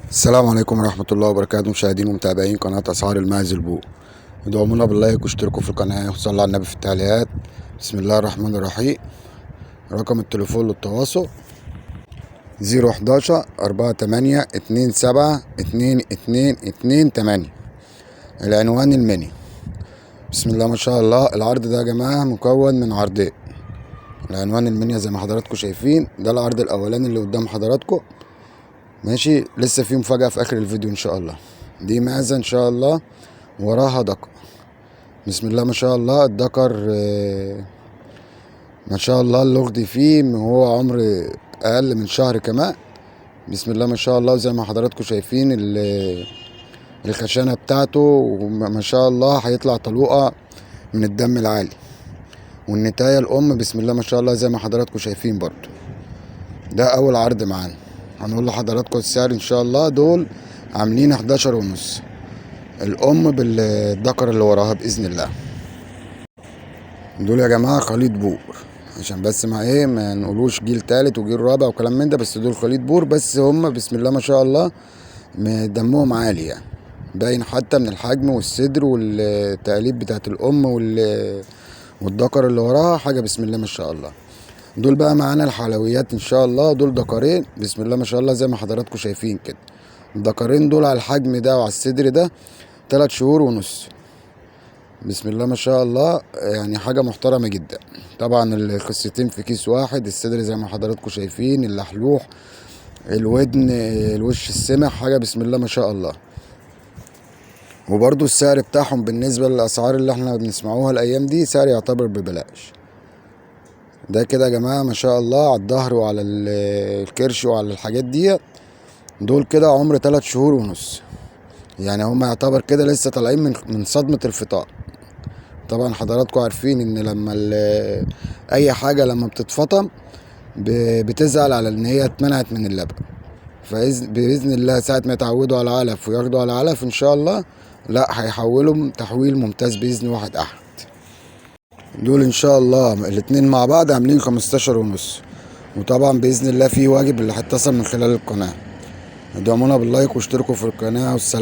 السلام عليكم ورحمة الله وبركاته، مشاهدين ومتابعين قناة أسعار الماعز البوق. ادعمونا باللايك واشتركوا في القناة وصلوا على النبي في التعليقات. بسم الله الرحمن الرحيم. رقم التليفون للتواصل 011-48-27-2228. العنوان المني. بسم الله ما شاء الله. العرض ده يا جماعة مكون من عرضين. العنوان المنيا زي ما حضراتكم شايفين، ده العرض الأولاني اللي قدام حضراتكم. ماشي، لسه في مفاجأة في آخر الفيديو إن شاء الله. دي معزة إن شاء الله، وراها دكر. بسم الله ما شاء الله. الدكر ما شاء الله اللغدي فيه وهو عمر أقل من شهر كمان. بسم الله ما شاء الله. زي ما حضراتكم شايفين الخشانة بتاعته، وما شاء الله هيطلع طلوقة من الدم العالي. والنتاية الأم بسم الله ما شاء الله زي ما حضراتكم شايفين برضو. ده أول عرض معانا. هنقول لحضراتكم السعر إن شاء الله. دول عاملين 11.5، الأم بالذكر اللي وراها بإذن الله. دول يا جماعة خليط بور، عشان بس ما نقولوش جيل تالت وجيل رابع وكلام من ده، بس دول خليط بور. بس هم بسم الله ما شاء الله دمهم عالي، يعني باين حتى من الحجم والصدر والتقليب بتاعت الأم والذكر اللي وراها حاجة بسم الله ما شاء الله. دول بقى معانا الحلويات ان شاء الله. دول دكرين بسم الله ما شاء الله زي ما حضراتكم شايفين كده. الدكرين دول على الحجم ده وعلى الصدر ده 3 شهور ونص. بسم الله ما شاء الله، يعني حاجة محترمة جدا. طبعا القصتين في كيس واحد. الصدر زي ما حضراتكم شايفين، اللحلوح، الودن، الوش السمح، حاجة بسم الله ما شاء الله. وبرضو السعر بتاعهم بالنسبة للأسعار اللي احنا بنسمعوها الأيام دي سعر يعتبر ببلاش. ده كده يا جماعة ما شاء الله على الظهر وعلى الكرش وعلى الحاجات دي. دول كده عمر 3 شهور ونص، يعني هم يعتبر كده لسه طالعين من صدمة الفطام. طبعا حضراتكم عارفين ان لما اي حاجة لما بتتفطم بتزعل على ان هي اتمنعت من اللبن. فبإذن الله ساعة ما يتعودوا على علف وياخدوا على علف ان شاء الله، لا هيحولهم تحويل ممتاز بإذن واحد أحد. دول ان شاء الله الاتنين مع بعض عاملين 15.5. وطبعا باذن الله في واجب اللي هيتصل من خلال القناه. ادعمونا باللايك واشتركوا في القناه. والسلام.